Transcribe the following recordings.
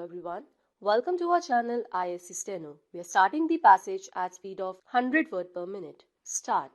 everyone. Welcome to our channel ISC Steno. We are starting the passage at speed of 100 words per minute. Start.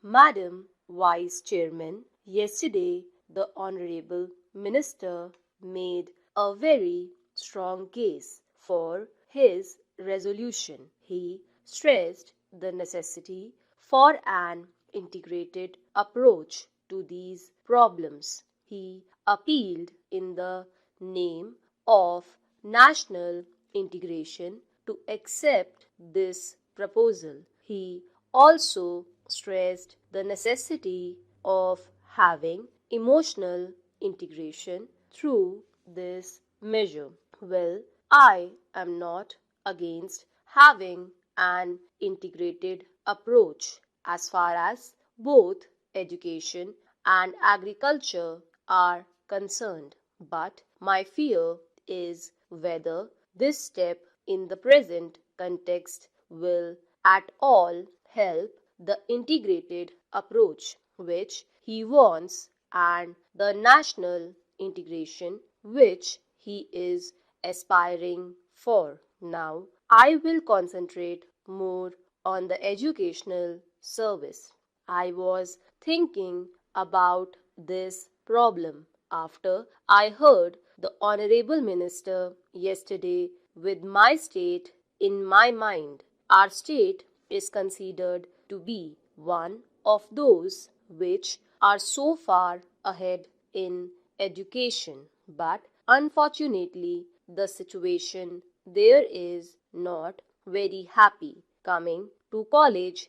Madam Vice Chairman, yesterday the Honorable Minister made a very strong case for his resolution. He stressed the necessity for an integrated approach to these problems. He appealed in the name of national integration to accept this proposal. He also stressed the necessity of having emotional integration through this measure. Well, I am not against having an integrated approach as far as both education and agriculture are concerned, but my fear is whether this step in the present context will at all help the integrated approach which he wants and the national integration which he is aspiring for. Now, I will concentrate more on the educational service. I was thinking about this problem after I heard the Honorable Minister yesterday with my state in my mind. Our state is considered to be one of those which are so far ahead in education, but unfortunately, the situation there is not very happy. Coming to college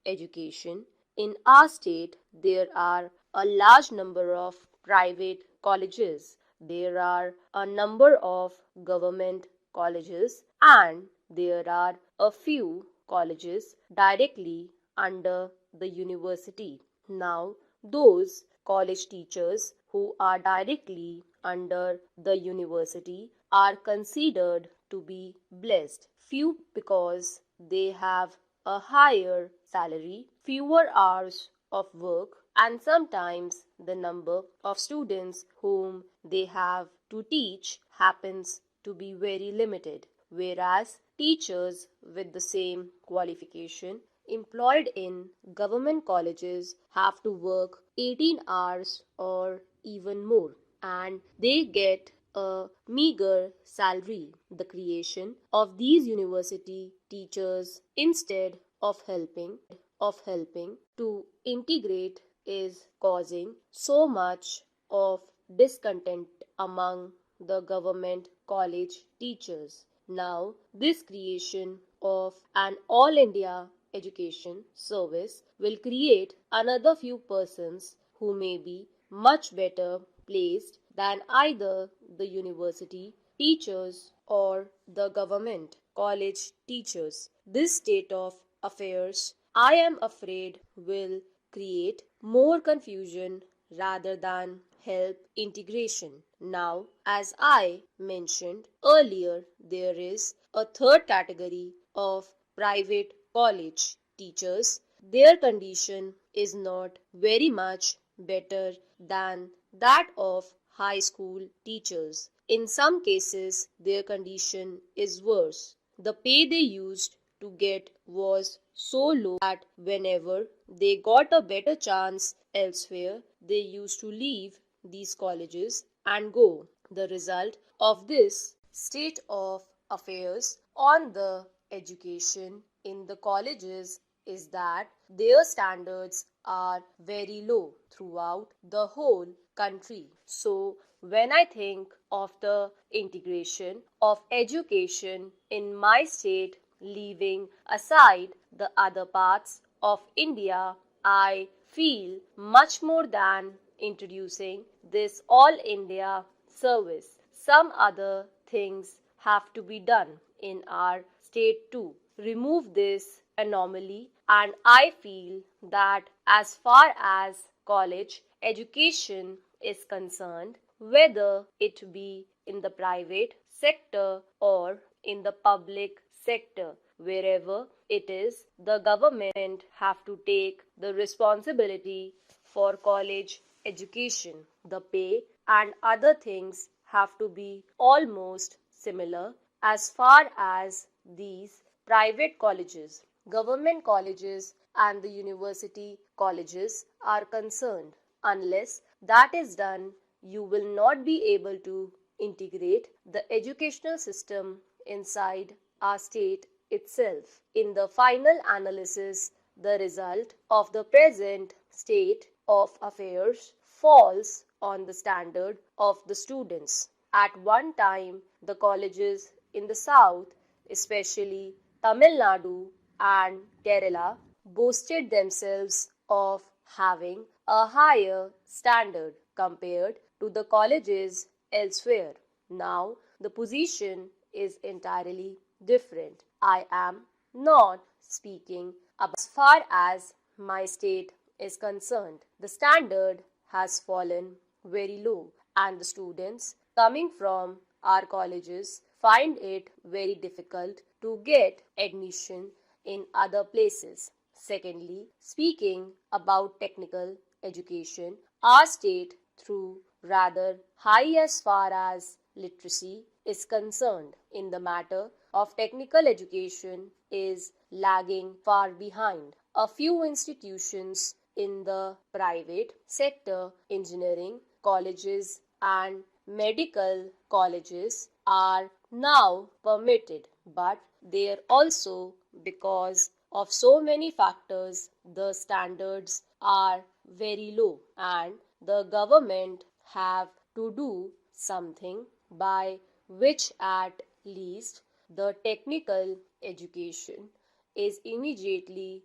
education, in our state, there are a large number of private colleges. There are a number of government colleges and there are a few colleges directly under the university. Now, those college teachers who are directly under the university are considered to be blessed. Few because they have a higher salary, fewer hours of work, and sometimes the number of students whom they have to teach happens to be very limited, whereas teachers with the same qualification employed in government colleges have to work 18 hours or even more, and they get a meager salary. The creation of these university teachers instead of helping to integrate is causing so much of discontent among the government college teachers. Now, this creation of an all India education service will create another few persons who may be much better placed than either the university teachers or the government college teachers. This state of affairs, I am afraid, will create more confusion rather than help integration. Now, as I mentioned earlier, there is a third category of private college teachers. Their condition is not very much better than that of high school teachers. In some cases, their condition is worse. The pay they used to get was so low that whenever they got a better chance elsewhere, they used to leave these colleges and go. The result of this state of affairs on the education in the colleges is that their standards are very low throughout the whole country. So, when I think of the integration of education in my state, leaving aside the other parts of India, I feel much more than introducing this all India service. Some other things have to be done in our state too. Remove this anomaly, and I feel that as far as college education is concerned, whether it be in the private sector or in the public sector, wherever it is, the government have to take the responsibility for college education. The pay and other things have to be almost similar as far as these private colleges, government colleges, and the university colleges are concerned. Unless that is done, you will not be able to integrate the educational system inside our state itself. In the final analysis, the result of the present state of affairs falls on the standard of the students. At one time, the colleges in the south, especially Tamil Nadu and Kerala, boasted themselves of having a higher standard compared to the colleges elsewhere. Now, the position is entirely different. I am not speaking about as far as my state is concerned. The standard has fallen very low, and the students coming from our colleges find it very difficult to get admission in other places. Secondly, speaking about technical education, our state, through rather high as far as literacy is concerned in the matter of technical education, is lagging far behind. A few institutions in the private sector, engineering colleges and medical colleges, are now permitted, but there also, because of so many factors, the standards are very low, and the government have to do something by which at least the technical education is immediately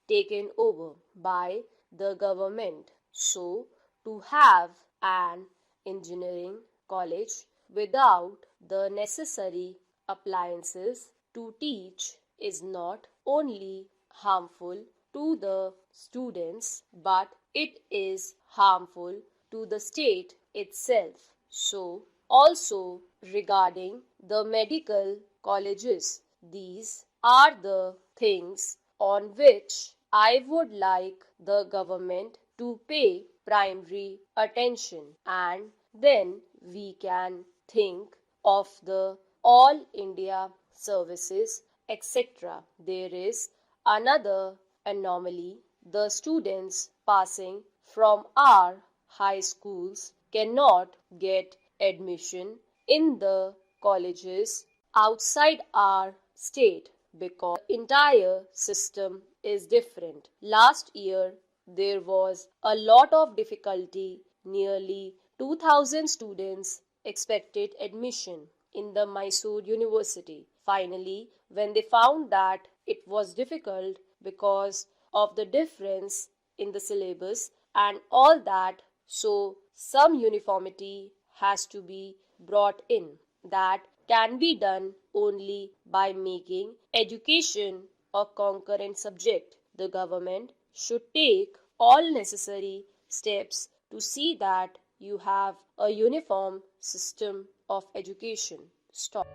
taken over by the government. So, to have an engineering college without the necessary appliances to teach is not only harmful to the students, but it is harmful to the state itself. So, also regarding the medical colleges, these are the things on which I would like the government to pay primary attention, and then we can think of the all India services, etc. There is another anomaly. The students passing from our high schools cannot get admission in the colleges outside our state because the entire system is different. Last year, there was a lot of difficulty. Nearly 2000 students expected admission in the Mysore University. Finally, when they found that it was difficult because of the difference in the syllabus and all that, so some uniformity has to be brought in. That can be done only by making education a concurrent subject. The government should take all necessary steps to see that you have a uniform system of education. Stop.